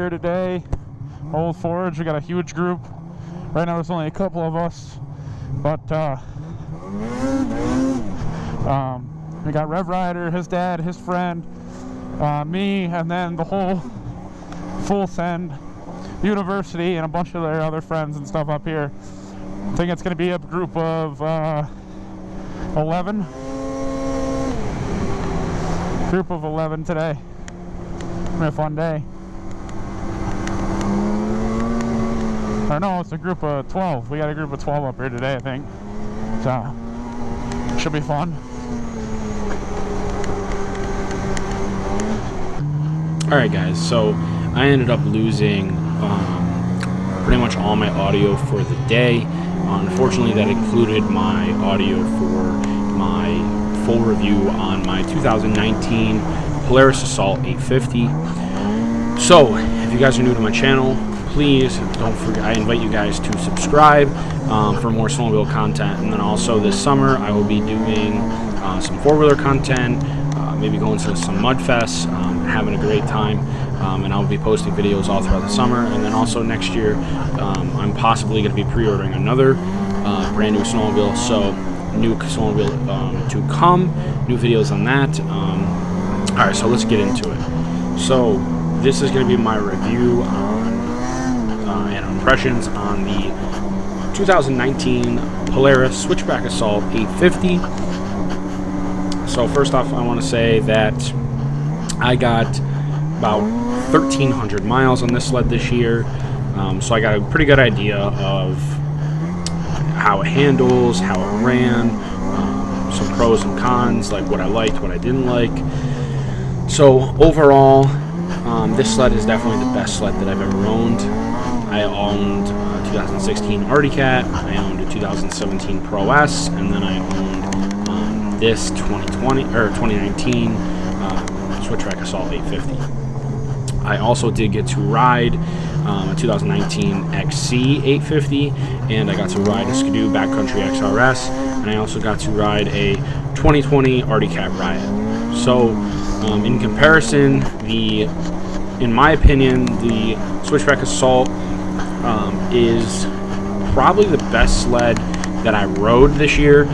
here today. Old Forge, we got a huge group. Right now there's only a couple of us, but we got Rev Rider, his dad, his friend, me, and then the whole Full Send University and a bunch of their other friends and stuff up here. I think it's going to be a group of 11. Group of 11 today. It's been a fun day. Or no, it's a group of 12. We got a group of 12 up here today, I think. So, should be fun. Alright guys, so I ended up losing pretty much all my audio for the day. Unfortunately, that included my audio for my full review on my 2019 Polaris Assault 850. So, if you guys are new to my channel, please don't forget, I invite you guys to subscribe for more snowmobile content. And then also this summer, I will be doing some four-wheeler content, maybe going to some mud fests, having a great time. And I'll be posting videos all throughout the summer. And then also next year, I'm possibly going to be pre-ordering another brand new snowmobile. So new snowmobile to come, new videos on that. All right, so let's get into it. So this is going to be my review on and impressions on the 2019 Polaris Switchback Assault 850. So first off, I want to say that I got about 1,300 miles on this sled this year, so I got a pretty good idea of how it handles, how it ran, some pros and cons, like what I liked, what I didn't like. So overall, this sled is definitely the best sled that I've ever owned. I owned a 2016 Arctic Cat, I owned a 2017 Pro S, and then I owned this 2019 Switchback Assault 850. I also did get to ride a 2019 XC 850, and I got to ride a Skidoo Backcountry XRS, and I also got to ride a 2020 Arctic Cat Riot. So in comparison, in my opinion, the Switchback Assault is probably the best sled that I rode this year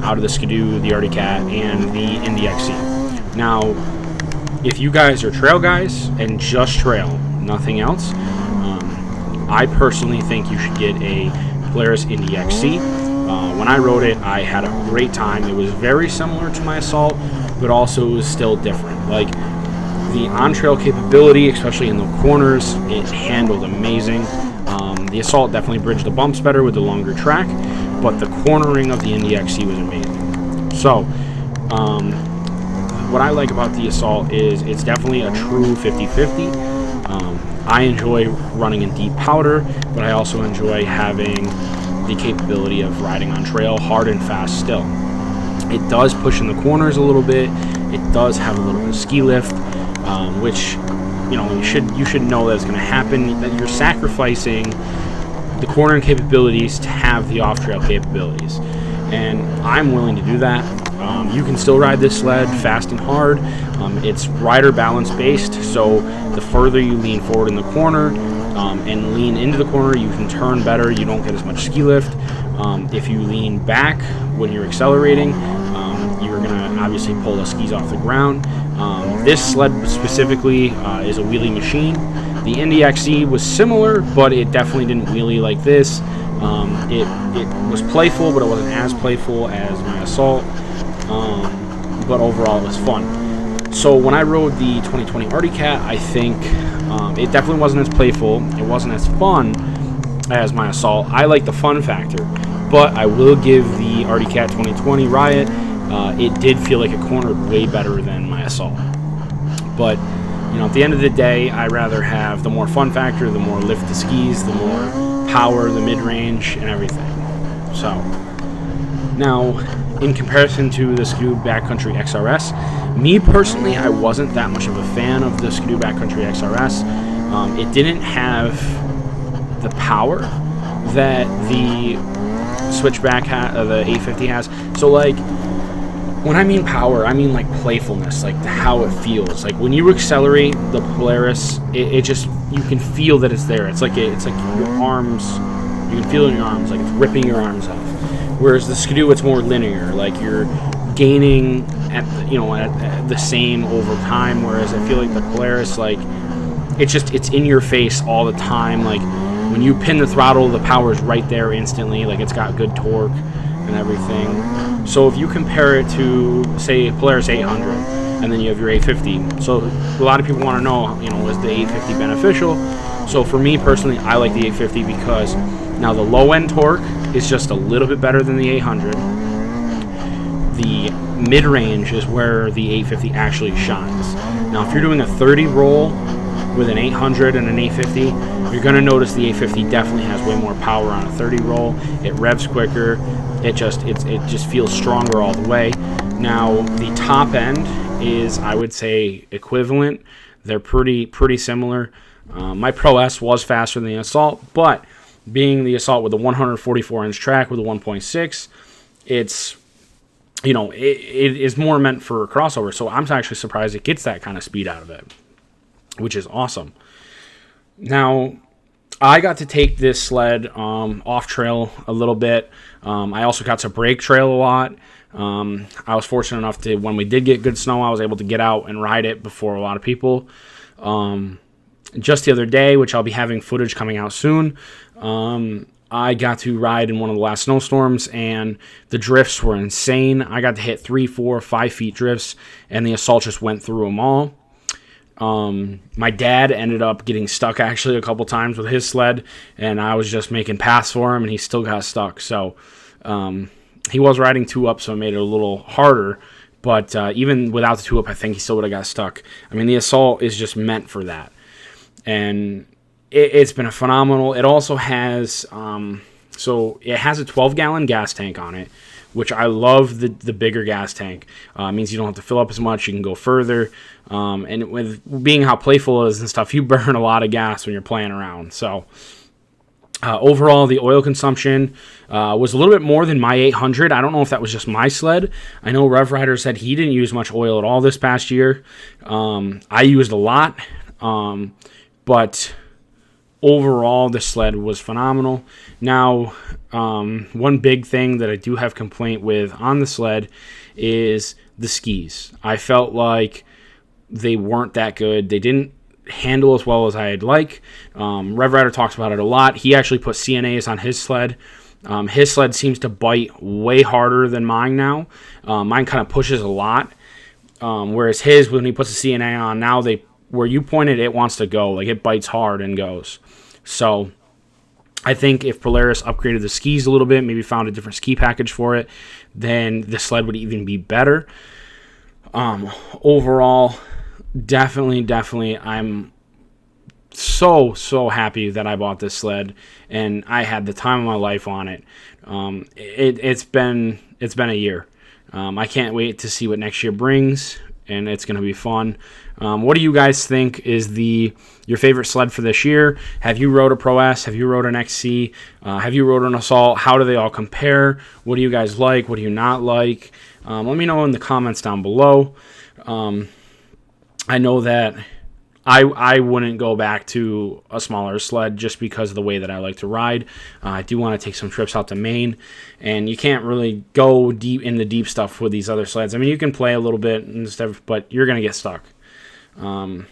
out of the Skidoo, the Arctic Cat, and the Indy XC. Now, if you guys are trail guys and just trail, nothing else, I personally think you should get a Polaris Indy XC. When I rode it, I had a great time. It was very similar to my Assault, but also it was still different. Like, the on-trail capability, especially in the corners, it handled amazing. The Assault definitely bridged the bumps better with the longer track, but the cornering of the Indy XC was amazing. So, what I like about the Assault is it's definitely a true 50-50. I enjoy running in deep powder, but I also enjoy having the capability of riding on trail hard and fast still. It does push in the corners a little bit. It does have a little bit of ski lift, which you should know that it's going to happen, that you're sacrificing the cornering capabilities to have the off-trail capabilities. And I'm willing to do that. You can still ride this sled fast and hard. It's rider balance based, so the further you lean forward in the corner and lean into the corner, you can turn better. You don't get as much ski lift. If you lean back when you're accelerating, you're going to obviously pull the skis off the ground. This sled specifically is a wheelie machine. The Indy XC was similar, but it definitely didn't wheelie like this. It was playful, but it wasn't as playful as my Assault. But overall, it was fun. So when I rode the 2020 Arctic Cat, I think it definitely wasn't as playful. It wasn't as fun as my Assault. I like the fun factor, but I will give the Arctic Cat 2020 Riot, it did feel like it cornered way better than my Assault. But at the end of the day, I rather have the more fun factor, the more lift the skis, the more power, the mid-range, and everything. So now, in comparison to the Skidoo Backcountry XRS, me personally, I wasn't that much of a fan of the Skidoo Backcountry XRS. It didn't have the power that the Switchback the 850 has. So, like, when I mean power, I mean like playfulness, like how it feels. Like when you accelerate the Polaris, it just you can feel that it's there. It's like your arms, you can feel it in your arms, like it's ripping your arms off. Whereas the Skidoo, it's more linear, like you're gaining at the same over time. Whereas I feel like the Polaris, like it's in your face all the time. Like when you pin the throttle, the power's right there instantly. Like it's got good torque and everything. So if you compare it to, say, Polaris 800, and then you have your 850. So a lot of people want to know, is the 850 beneficial? So for me personally, I like the 850 because now the low end torque is just a little bit better than the 800. The mid range is where the 850 actually shines. Now if you're doing a 30 roll with an 800 and an 850, you're going to notice the 850 definitely has way more power on a 30 roll. It revs quicker. It just feels stronger all the way. Now the top end is, I would say, equivalent. They're pretty similar. My Pro S was faster than the Assault, but being the Assault with a 144-inch track with a 1.6, it's it is more meant for crossover. So I'm actually surprised it gets that kind of speed out of it, which is awesome. Now, I got to take this sled off trail a little bit. I also got to brake trail a lot. I was fortunate enough to, when we did get good snow, I was able to get out and ride it before a lot of people. Just the other day, which I'll be having footage coming out soon, I got to ride in one of the last snowstorms, and the drifts were insane. I got to hit 3, 4, 5 feet drifts, and the Assault just went through them all. My dad ended up getting stuck actually a couple times with his sled, and I was just making paths for him, and he still got stuck. So he was riding 2-up, so it made it a little harder. But even without the 2-up, I think he still would have got stuck. I mean, the Assault is just meant for that. And it's been a phenomenal. It also has, so it has a 12-gallon gas tank on it, which I love the bigger gas tank. It means you don't have to fill up as much. You can go further. And with being how playful it is and stuff, you burn a lot of gas when you're playing around. So overall, the oil consumption was a little bit more than my 800. I don't know if that was just my sled. I know Rev Rider said he didn't use much oil at all this past year. I used a lot, but overall, the sled was phenomenal. Now, one big thing that I do have complaint with on the sled is the skis. I felt like they weren't that good. They didn't handle as well as I'd like. Rev Rider talks about it a lot. He actually put CNAs on his sled. His sled seems to bite way harder than mine now. Mine kind of pushes a lot, whereas his, when he puts a CNA on, now where you point it wants to go. Like, it bites hard and goes. So I think if Polaris upgraded the skis a little bit, maybe found a different ski package for it, then the sled would even be better. Overall, definitely, I'm so happy that I bought this sled, and I had the time of my life on it. It's been a year. I can't wait to see what next year brings, and it's going to be fun. What do you guys think is your favorite sled for this year? Have you rode a Pro S? Have you rode an XC? Have you rode an Assault? How do they all compare? What do you guys like? What do you not like? Let me know in the comments down below. I know that I wouldn't go back to a smaller sled just because of the way that I like to ride. I do want to take some trips out to Maine, and you can't really go deep in the deep stuff with these other sleds. I mean, you can play a little bit and stuff, but you're going to get stuck. Now,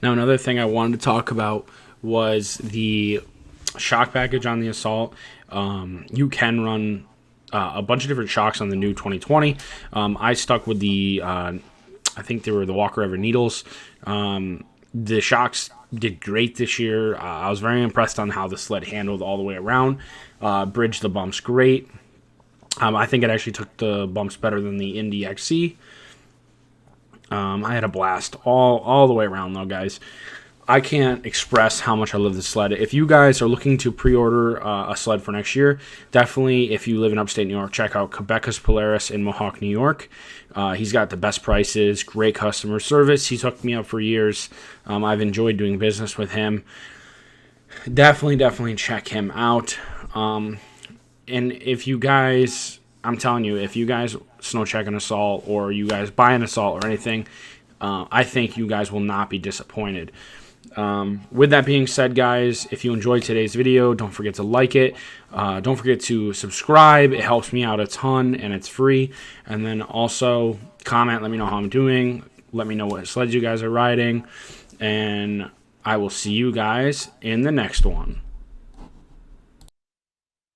another thing I wanted to talk about was the shock package on the Assault. You can run a bunch of different shocks on the new 2020. I stuck with the, I think they were the Walker Ever Needles. The shocks did great this year. I was very impressed on how the sled handled all the way around. Bridged the bumps great. I think it actually took the bumps better than the Indy XC. I had a blast all the way around, though, guys. I can't express how much I love this sled. If you guys are looking to pre-order a sled for next year, definitely, if you live in upstate New York, check out Quebecca's Polaris in Mohawk, New York. He's got the best prices, great customer service. He's hooked me up for years. I've enjoyed doing business with him. Definitely check him out. And if you guys, I'm telling you, if you guys snow check an Assault or you guys buy an Assault or anything, I think you guys will not be disappointed. with that being said, guys, if you enjoyed today's video, don't forget to like it. Don't forget to subscribe. It helps me out a ton, and it's free. And then also comment, let me know how I'm doing. Let me know what sleds you guys are riding. And I will see you guys in the next one.